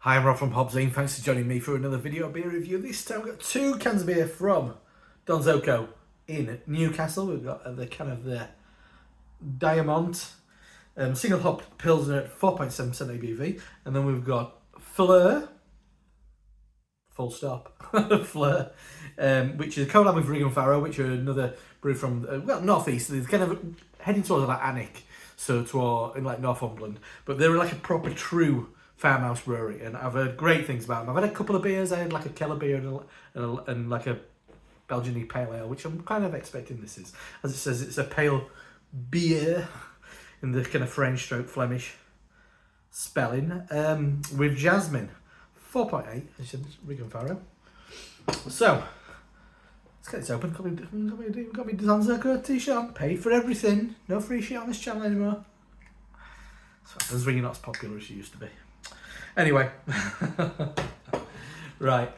Hi, I'm Rob from HopZine. Thanks for joining me for another video beer review. This time we've got 2 cans of beer from Donzoko in Newcastle. We've got the Diamant single hop Pilsner at 4.7% ABV. And then we've got Fleur, full stop, Fleur, which is a collab with Rigg Furrow, which are another brew from, northeast. They're kind of heading towards like Alnwick, so in like Northumberland. But they're like a proper true farmhouse brewery, and I've heard great things about them. I've had a couple of beers. I had like a Keller beer and like a Belgian Pale Ale, which I'm kind of expecting this is. As it says, it's a Pale Bière in the kind of French stroke Flemish spelling, with Jasmin, 4.8, as Rigg Furrow. So, let's get this open. Got me Donzoko t-shirt on. Paid for everything. No free shit on this channel anymore. So, it's really not as popular as she used to be. Anyway, right,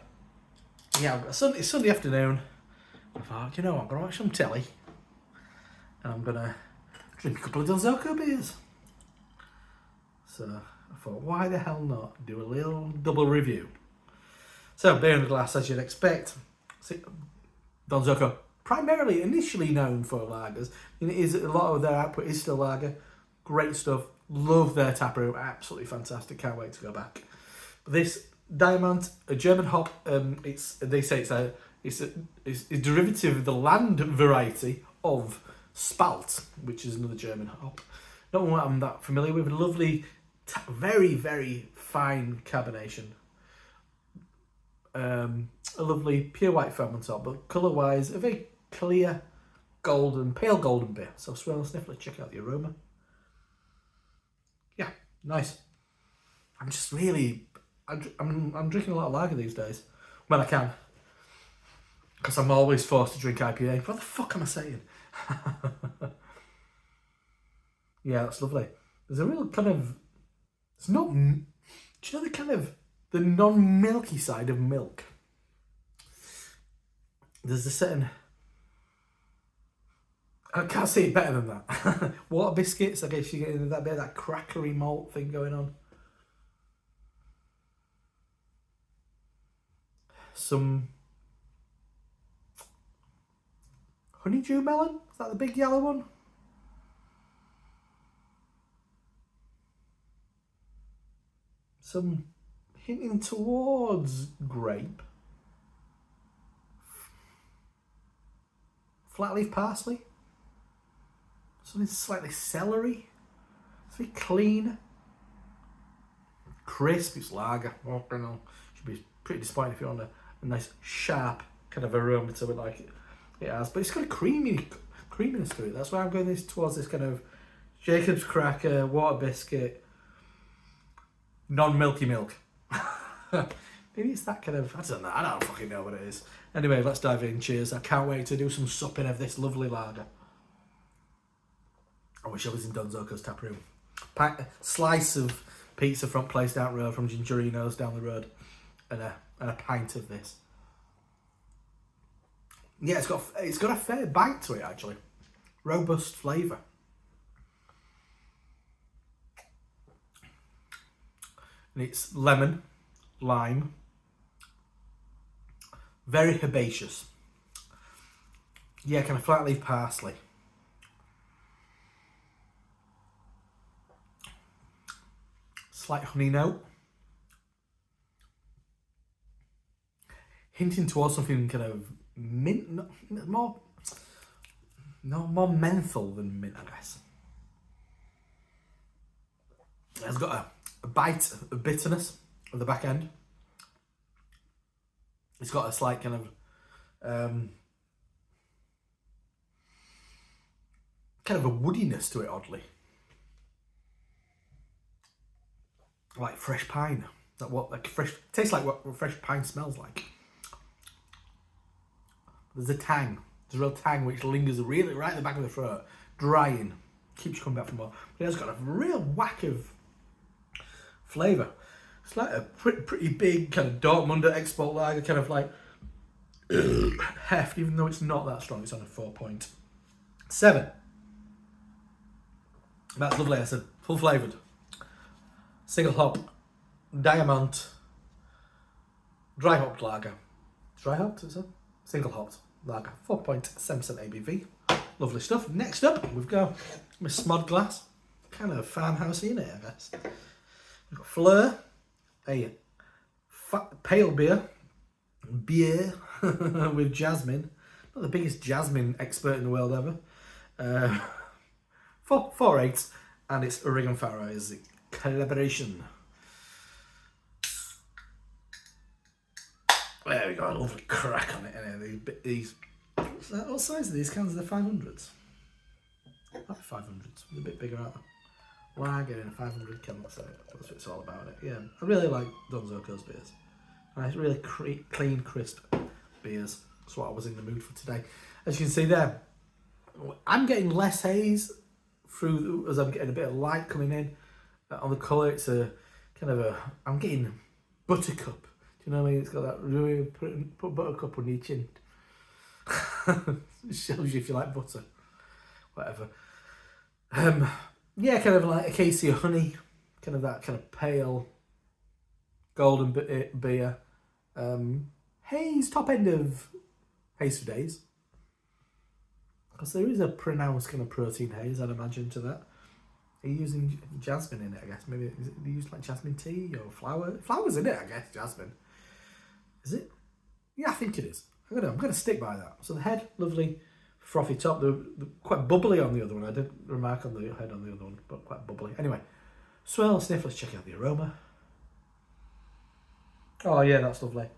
yeah, it's Sunday afternoon. I thought, I'm going to watch some telly, and I'm going to drink a couple of Donzoko beers. So I thought, why the hell not do a little double review? So, beer in the glass, as you'd expect. Donzoko, primarily initially known for lagers. A lot of their output is still lager. Great stuff. Love their taproom, absolutely fantastic. Can't wait to go back. But this Diamant, a German hop. They say it's a derivative of the land variety of Spalt, which is another German hop. Not one I'm that familiar with. Lovely, very very fine carbonation. A lovely pure white foam on top, but colour wise, a very clear golden, pale golden beer. So swirl and sniff. Let's check out the aroma. Yeah, nice. I'm just really, I'm drinking a lot of lager these days when I can, because I'm always forced to drink IPA. What the fuck am I saying? Yeah, that's lovely. There's a real kind of, it's not, do you know the kind of the non-milky side of milk? There's a certain, I can't say it better than that. Water biscuits, I guess you get that bit of that crackery malt thing going on. Some honeydew melon, is that the big yellow one? Some hinting towards grape. Flat leaf parsley. Something slightly celery. It's very clean. Crisp, it's lager. Oh, I don't know. Should be pretty disappointing if you want a nice sharp kind of aroma to it like it has. But it's got a creaminess to it. That's why I'm going towards this kind of Jacob's cracker, water biscuit, non-milky milk. Maybe it's that kind of, I don't know, I don't fucking know what it is. Anyway, let's dive in. Cheers. I can't wait to do some supping of this lovely lager. I wish I was in Donzoko's taproom. Slice of pizza front place down the road from Gingerino's down the road, and a pint of this. Yeah, it's got a fair bite to it actually. Robust flavour. And it's lemon, lime, very herbaceous. Yeah, kind of flat leaf parsley. Slight honey note. Hinting towards something kind of mint, more menthol than mint, I guess. It's got a bite of bitterness at the back end. It's got a slight kind of a woodiness to it, oddly. Like fresh pine. Tastes like what fresh pine smells like. There's a tang. There's a real tang which lingers really right at the back of the throat. Drying. Keeps you coming back for more. But it's got a real whack of flavour. It's like a pretty big kind of Dortmunder export lager, kind of like heft, even though it's not that strong. It's on a 4.7. That's lovely. I said full flavoured. Single hop Diamant dry hopped lager. Dry hopped, is it? Single hopped lager. 4.7% ABV. Lovely stuff. Next up, we've got my Smod glass. Kind of farmhousey in it, I guess. We've got Fleur, a pale beer with Jasmin. Not the biggest Jasmin expert in the world ever. 4.8, and it's Rigg Furrow is collaboration. There we go, a lovely crack on it. These what size are these cans? They're 500s. Like 500s, a bit bigger, aren't they? Lager in a 500 can, that's what it's all about. Yeah, I really like Donzoko's beers. Nice, really clean, crisp beers. That's what I was in the mood for today. As you can see there, I'm getting less haze through as I'm getting a bit of light coming in on the colour. It's a kind of a, I'm getting buttercup. Do you know what I mean? It's got that really put buttercup on each chin. It shows you if you like butter, whatever. Yeah, kind of like acacia honey, kind of that kind of pale golden beer. Haze, top end of haze for days. Because there is a pronounced kind of protein haze, I'd imagine, to that. Are you using jasmine in it, I guess? Maybe is it used like jasmine tea or flower? Flower's in it, I guess, jasmine. Is it? Yeah, I think it is. I'm gonna stick by that. So the head, lovely, frothy top. They're quite bubbly on the other one. I didn't remark on the head on the other one, but quite bubbly. Anyway, swirl and sniff. Let's check out the aroma. Oh yeah, that's lovely.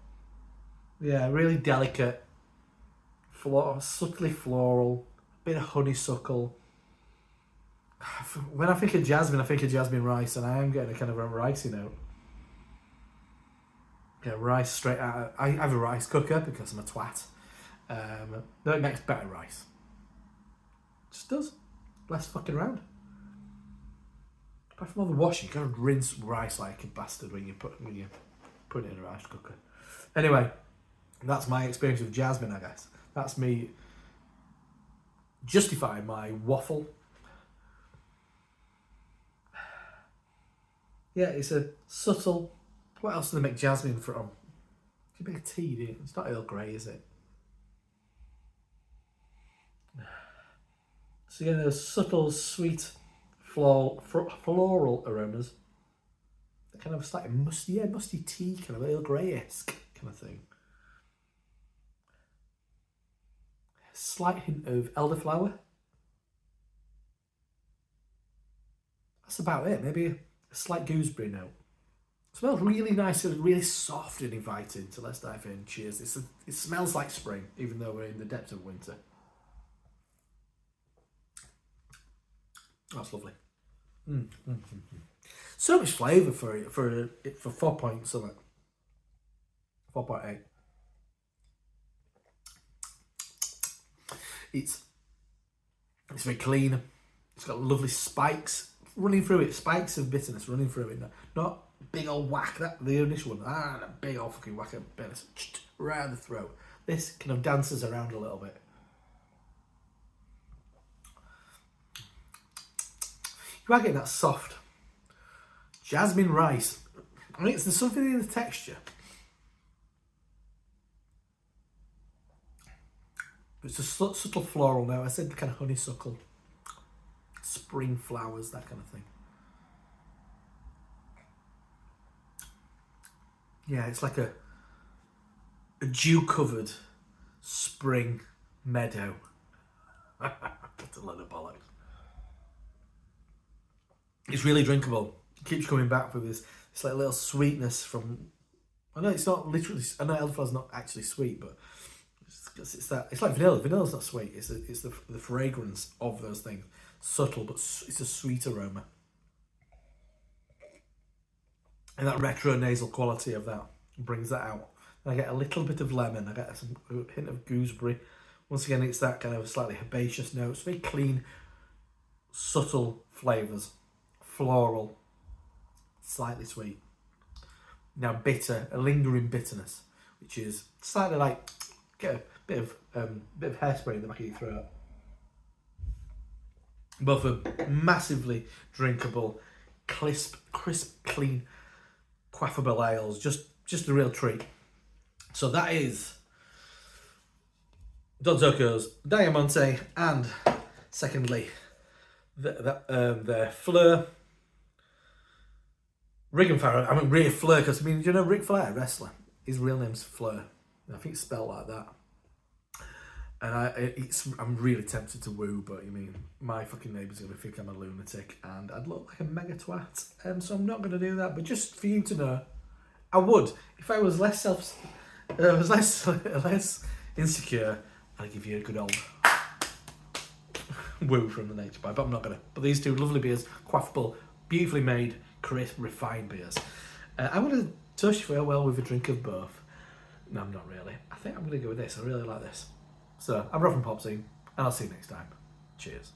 Yeah, really delicate, subtly floral, bit of honeysuckle. When I think of jasmine rice, and I am getting a kind of a ricey note. Yeah, rice straight out. I have a rice cooker because I'm a twat. No, it makes better rice. Just does. Less fucking around. Apart from all the washing, you gotta rinse rice like a bastard when you put it in a rice cooker. Anyway, that's my experience with jasmine, I guess. That's me justifying my waffle. Yeah, it's a subtle. What else do they make jasmine from? You make tea, do you? It's not Earl Grey, is it? So again, there's subtle, sweet, floral aromas. Kind of slightly musty tea, kind of Earl Grey-esque kind of thing. Slight hint of elderflower. That's about it. Maybe a slight gooseberry note. It smells really nice and really soft and inviting. So let's dive in. Cheers. It smells like spring, even though we're in the depths of winter. That's lovely. So much flavour for 4 point something. 4.8. It's very clean. It's got lovely spikes running through it. Spikes of bitterness running through it. Not big old whack. The initial one. A big old fucking whack of bitterness right in the throat. This kind of dances around a little bit. You are getting that soft jasmine rice. I mean, there's something in the texture. It's a subtle floral now. I said kind of honeysuckle, spring flowers, that kind of thing. Yeah, it's like a dew-covered spring meadow. That's a lot of bollocks. It's really drinkable. It keeps coming back with this. It's like a little sweetness from. I know it's not literally. I know elderflower's not actually sweet, but it's that. It's like vanilla. Vanilla's not sweet. It's the fragrance of those things. Subtle, but it's a sweet aroma. And that retro nasal quality of that brings that out. And I get a little bit of lemon. I get a hint of gooseberry. Once again, it's that kind of slightly herbaceous note. It's very clean, subtle flavours. Floral, slightly sweet. Now bitter, a lingering bitterness, which is slightly like get a bit of hairspray in the back of your throat. Both are massively drinkable, crisp, clean quaffable ales, just a real treat. So that is Donzoko's Diamant, and secondly, the Fleur. Rigg Furrow, I mean Rigg Fleur, because do you know Ric Flair, wrestler? His real name's Fleur. I think it's spelled like that. And I'm really tempted to woo, but my fucking neighbour's going to think I'm a lunatic and I'd look like a mega twat. So I'm not going to do that. But just for you to know, I would. If I was less less insecure, I'd give you a good old woo from the nature bar, but I'm not going to. But these two lovely beers, quaffable, beautifully made, crisp, refined beers. I'm going to touch farewell with a drink of both. No, I'm not really. I think I'm going to go with this. I really like this. So, I'm Rob from HopZine, and I'll see you next time. Cheers.